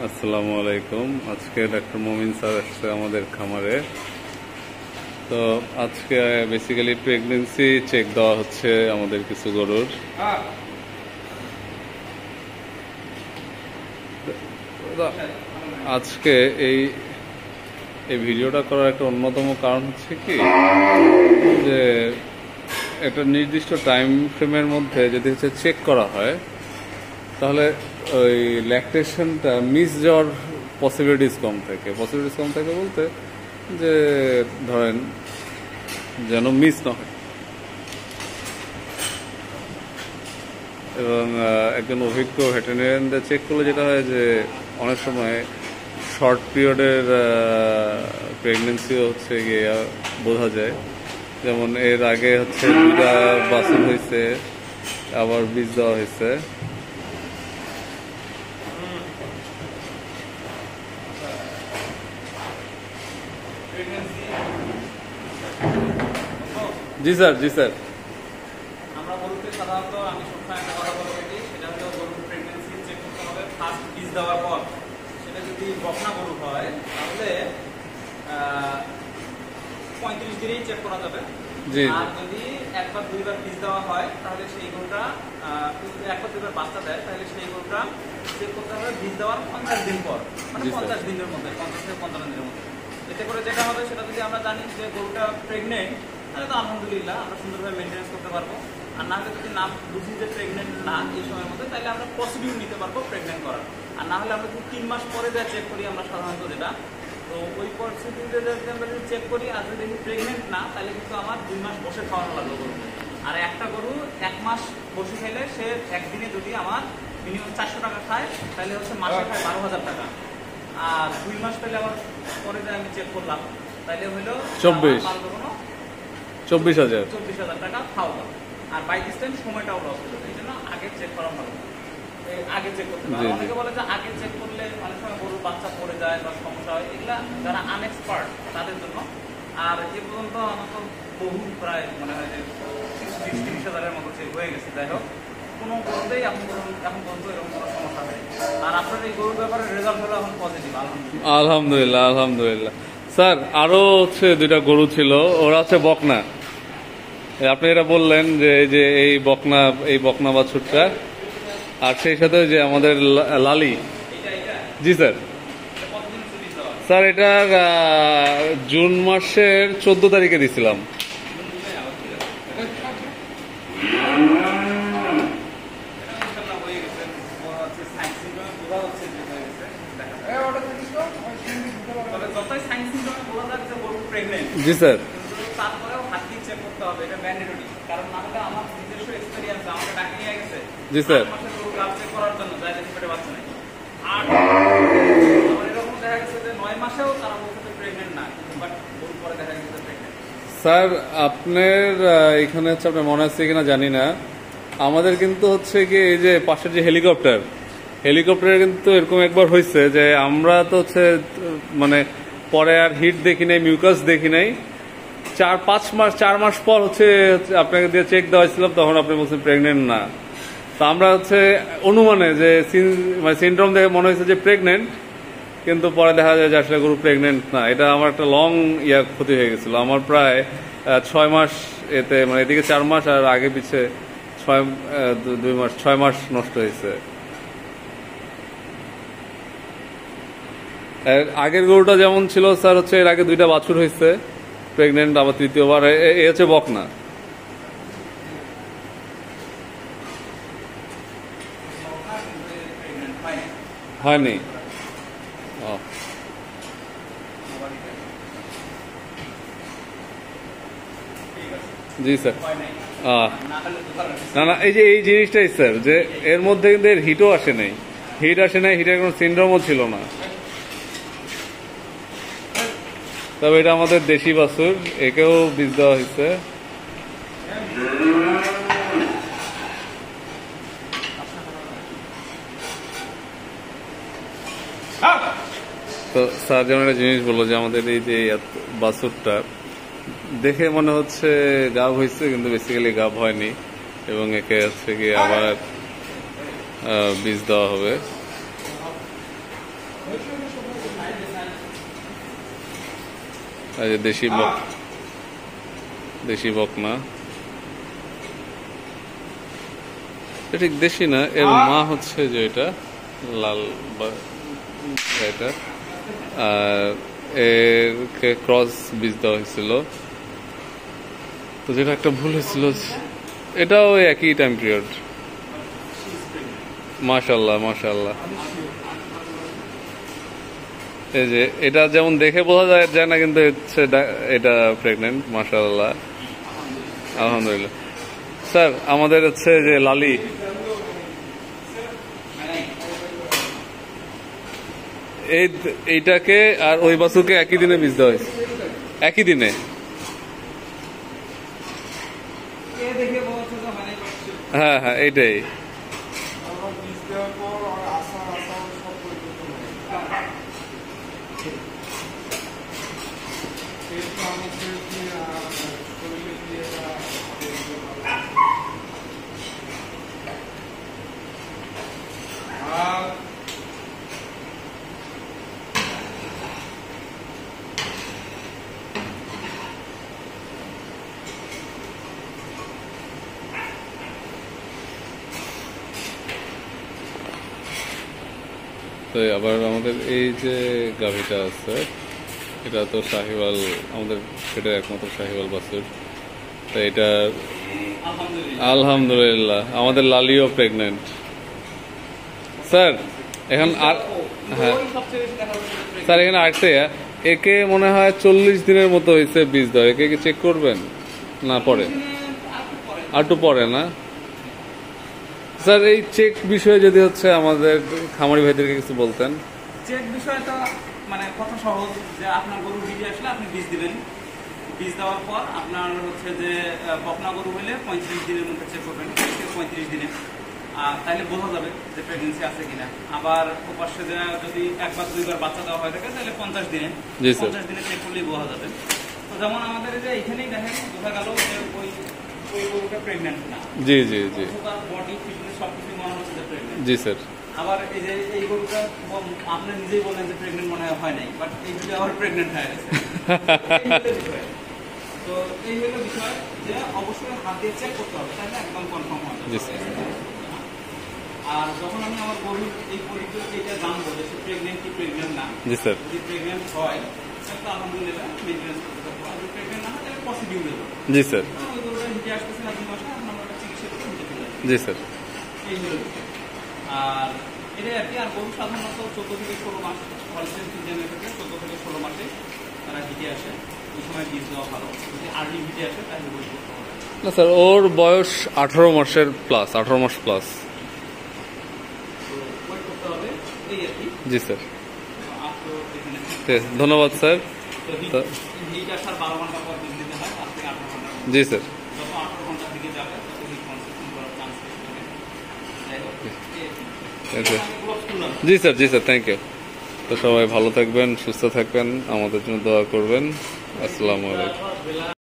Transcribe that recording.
আসসালামু আলাইকুম। আজকে ডাক্তার মমিন স্যার আসছে আমাদের খামারে। তো আজকে বেসিক্যালি প্রেগনেন্সি চেক দেওয়া হচ্ছে আমাদের কিছু গরুর। আজকে এই এই ভিডিওটা করার একটা অন্যতম কারণ হচ্ছে কি, যে একটা নির্দিষ্ট টাইম ফ্রেমের মধ্যে যদি হচ্ছে চেক করা হয়, তাহলে ওই ল্যাকটেশনটা মিস যাওয়ার পসিবিলিটিস কম থাকে বলতে যে ধরেন যেন মিস না হয়। এবং একজন অভিজ্ঞ ভেটেরিনারিয়ানদের চেক করলে যেটা হয় যে অনেক সময় শর্ট পিরিয়ডের প্রেগনেন্সিও হচ্ছে গিয়ে বোঝা যায়। যেমন এর আগে হচ্ছে 2টা বাছুর হয়েছে, আবার বীজ দেওয়া হয়েছে। জি স্যার, জি স্যার। আমরা গরুকে সাধারণত আমি সবসময় একটা কথা বলে থাকি, সেটা হলো গরুর প্রেগনেন্সি চেক করতে হবে ফার্স্ট বীজ দেওয়ার পর। সেটা যদি বকনা গরু হয় তাহলে 35 দিনেই চেক করা যাবে। আর যদি একবার দুইবার বীজ দেওয়া হয় তাহলে সেই গরুটা একবার দুইবার বাচ্চা দেয়, তাহলে সেই গরুটা চেক করতে হবে বীজ দেওয়ার 50 দিন পর, মানে 50 দিনের মধ্যে, 50 থেকে 55 দিনের মধ্যে। এতে করে যেটা হবে সেটা যদি আমরা জানি যে গরুটা প্রেগনেন্ট, তাহলে তো আলহামদুলিল্লাহ আমরা সুন্দরভাবে মেনটেন্স করতে পারবো। আর না হলে যদি না বুঝি যে প্রেগনেন্ট না এই সময়ের মধ্যে, তাহলে আমরা পসিবিলিটি নিতে পারবো প্রেগনেন্ট করার। আর না হলে আমরা যদি 3 মাস পরে যা চেক করি আমরা সাধারণত যেটা, তো ওই পরিস্থিতিতে যদি আমরা যদি চেক করি আর যদি দেখি প্রেগনেন্ট না, তাহলে কিন্তু আমার 2 মাস বসে খাওয়ানো লাগবে গরুকে। আর একটা গরু 1 মাস বসে খেলে সে একদিনে যদি আমার মিনিমাম 400 টাকা খায়, তাহলে হচ্ছে মাসে খায় 12,000 টাকা। আর 2 মাস পেলে আবার পরে যে আমি চেক করলাম, তাহলে হলো 24,000 টাকা খাওয়া দাওয়া। আর বাই দিস টাইম সময়টাও লস হলো। এই জন্য আগে চেক করা ভালো, আগে চেক করতে হবে। অনেকে বলে যে আগে চেক করলে অনেক সময় গরুর বাচ্চা পড়ে যায় বা সমস্যা হয়, এগুলা যারা আনএক্সপার্ট তাদের জন্য। আর এ পর্যন্ত আমার তো বহু প্রায় মনে হয় যে 20-30 হাজারের মতো চেক হয়ে গেছে। যাই হোক, কোনো গরুতেই এখন পর্যন্ত এরকম কোনো সমস্যা হয়। আর আপনার এই গরুর ব্যাপারে রেজাল্ট হলো এখন পজিটিভ, আলহামদুলিল্লাহ। আলহামদুলিল্লাহ স্যার। আরো হচ্ছে 2টা গরু ছিল, ওরা হচ্ছে বকনা। আপনি এটা বললেন যে এই বকনা বাছুরটা, আর সেই সাথে যে আমাদের লালি। জি স্যার। স্যার এটা জুন মাসের 14 তারিখে দিছিলাম। জি স্যার। তারপরেও হাত দিয়ে চেক করতে হবে, এটা ম্যান্ডেটরি। কারণ না হলে আমার নিজস্ব এক্সপেরিয়েন্স আমাকে ডাকে নিয়ে গেছে জি স্যার 8 মাসের গরু ব্লাড চেক করার জন্য, যাই দেখি পেটে বাচ্চা নেই। আর এরকম দেখা গেছে যে 9 মাসেও তারা বলছে প্রেগনেন্ট না, কিন্তু বাট গরু পরে দেখা গেছে প্রেগনেন্ট। স্যার আপনার এখানে হচ্ছে, আপনার মনে আছে কিনা জানি না, আমাদের কিন্তু হচ্ছে কি এই যে পাশের যে হেলিকপ্টারে কিন্তু এরকম একবার হয়েছে যে আমরা তো হচ্ছে মানে পরে আর হিট দেখি নাই, মিউকাস দেখি নাই। 4 মাস পর হচ্ছে আপনাকে দিয়ে চেক দেওয়া হয়েছিলাম, তখন আপনি বলছেন প্রেগনেন্ট না। তো আমরা হচ্ছে অনুমানে যে মানে সিনড্রোম দেখে মনে হয়েছে যে প্রেগনেন্ট, কিন্তু পরে দেখা যায় যে আসলে গরু প্রেগনেন্ট না। এটা আমার একটা লং ক্ষতি হয়ে গেছিল। আমার প্রায় 6 মাস এতে, মানে এদিকে 4 মাস আর আগে পিছে 6 মাস নষ্ট হয়েছে। আগের গরুটা যেমন ছিল স্যার, হচ্ছে এর আগে 2টা বাছুর হয়েছে প্রেগনেন্ট, আবার তৃতীয়বার এ হচ্ছে বকনা। হয়নি। জি স্যার। না, এই যে এই জিনিসটাই স্যার, যে এর মধ্যে কিন্তু এর হিটও আসে নাই, হিটের কোনো সিনড্রোমও ছিল না। তবে এটা আমাদের দেশি বাছুর, একেও বীজ দেওয়া হয়েছে। তো স্যার যেমন একটা জিনিস বললো যে আমাদের এই যে বাছুরটা দেখে মনে হচ্ছে গাভ হয়েছে, কিন্তু বেসিক্যালি গাভ হয়নি, এবং একে হচ্ছে কি আবার বীজ দেওয়া হবে। এই যে দেশি বকনা, এটা ঠিক দেশি না, এর মা হচ্ছে যে এটা লাল এটা, আর এরকে ক্রস বীজ দেওয়া হয়েছিল। তো যেটা একটা ভুল হয়েছিল, এটাও একই টাইম পিরিয়ড। মাশাআল্লাহ মাশাআল্লাহ। এই যে এটা যেমন দেখে বোঝা যায় না, কিন্তু হচ্ছে এটা প্রেগনেন্ট। মাশাআল্লাহ, আলহামদুলিল্লাহ। স্যার আমাদের হচ্ছে যে লালি, এইটাকে আর ওই বাছুরকে একই দিনে বীজ দেওয়া হয়েছে, একই দিনে। হ্যাঁ হ্যাঁ, এইটাই। তো আবার আমাদের এই যে গাভীটা আছে, এটা তো শাহিওয়াল, আমাদের সেটা একমাত্র শাহিওয়াল বাছুর। তো এটা আলহামদুলিল্লাহ আমাদের লালিও প্রেগনেন্ট। স্যার এখন আর, হ্যাঁ স্যার এখানে আসছে, একে মনে হয় 40 দিনের মতো হয়েছে বীজ দেওয়া। একে কি চেক করবেন না পরে? আর একটু পরে না স্যার? এই চেক বিষয়ে যদি হচ্ছে আমাদের খামারি ভাইদেরকে কিছু বলতেন। চেক বিষয়টা মানে কথা সহজ, যে আপনার গরু বীজ আসলে আপনি বীজ দিবেন। বীজ দেওয়ার পর আপনার হচ্ছে যে বকনা গরু হইলে 35 দিনের মধ্যে চেক করবেন, 35 দিনে, তাহলে বোঝা যাবে যে প্রেগনেন্সি আছে কিনা। আবার ওপাশে যদি একবার দুইবার বাচ্চা দেওয়া হয়ে থাকে তাহলে 50 দিনে, 50 দিনে চেক করলেই বোঝা যাবে। তো যেমন আমাদের যে এইখানেই দেখেন বোঝা গেল যে ওই গরুটা প্রেগনেন্ট না। জি জি জি, বডি ফিটনেস সবকিছু মনে হচ্ছে যে প্রেগনেন্ট। জি স্যার। আবার এই যে এই গরুটা আপনি নিজেই বলেন যে প্রেগনেন্ট মনে হয় নাই, বাট এই ভিডিও আবার প্রেগনেন্ট হয়ে গেছে। তো এই হলো বিষয়, যে অবশ্যই হাত দিয়ে চেক করতে হবে, তাহলে একদম কনফার্ম হবে। জি স্যার। আর যখন আমি আমার গরুর এই পরিচয় এটা জানবো যে সে প্রেগনেন্ট কি প্রেগনেন্ট না, জি স্যার। যদি প্রেগনেন্ট হয় তাহলে আলহামদুলিল্লাহ মেনটেন্স করতে থাকবো, আর যদি প্রেগনেন্ট না হয় তাহলে পজিটিভ দেবো। জি স্যার। ওই গরুটা হিটে আসতেছে না 2 মাসে, আমরা চিকিৎসা করে হিটে চলে যাবো। জি স্যার। এই হলো বিষয়। আর এটাই আর কি। আর গরু সাধারণত 14 থেকে 16 মাস হলস্টেইন ফ্রিজিয়ানের ক্ষেত্রে 14 থেকে 16 মাসে তারা হিটে আসে। ওই সময় বীজ দেওয়া ভালো। যদি আর্লি হিটে আসে তাহলে বীজ করতে হবে না স্যার, ওর বয়স 18 মাসের প্লাস, 18 মাস প্লাস। তো ওয়েট করতে হবে, এই আর কি। জি স্যার। এখানে ধন্যবাদ স্যার। তো হিট আসার 12 ঘন্টা পর বীজ দিতে হয়, 8 থেকে 18 ঘন্টা। জি স্যার। যত 18 ঘন্টার দিকে যাবে তত হিট কনসেপশন করার চান্স বেশি থাকে। যাই হোক, জি স্যার, জি স্যার, থ্যাংক ইউ। তো সবাই ভালো থাকবেন, সুস্থ থাকবেন, আমাদের জন্য দোয়া করবেন। আসসালামু আলাইকুম।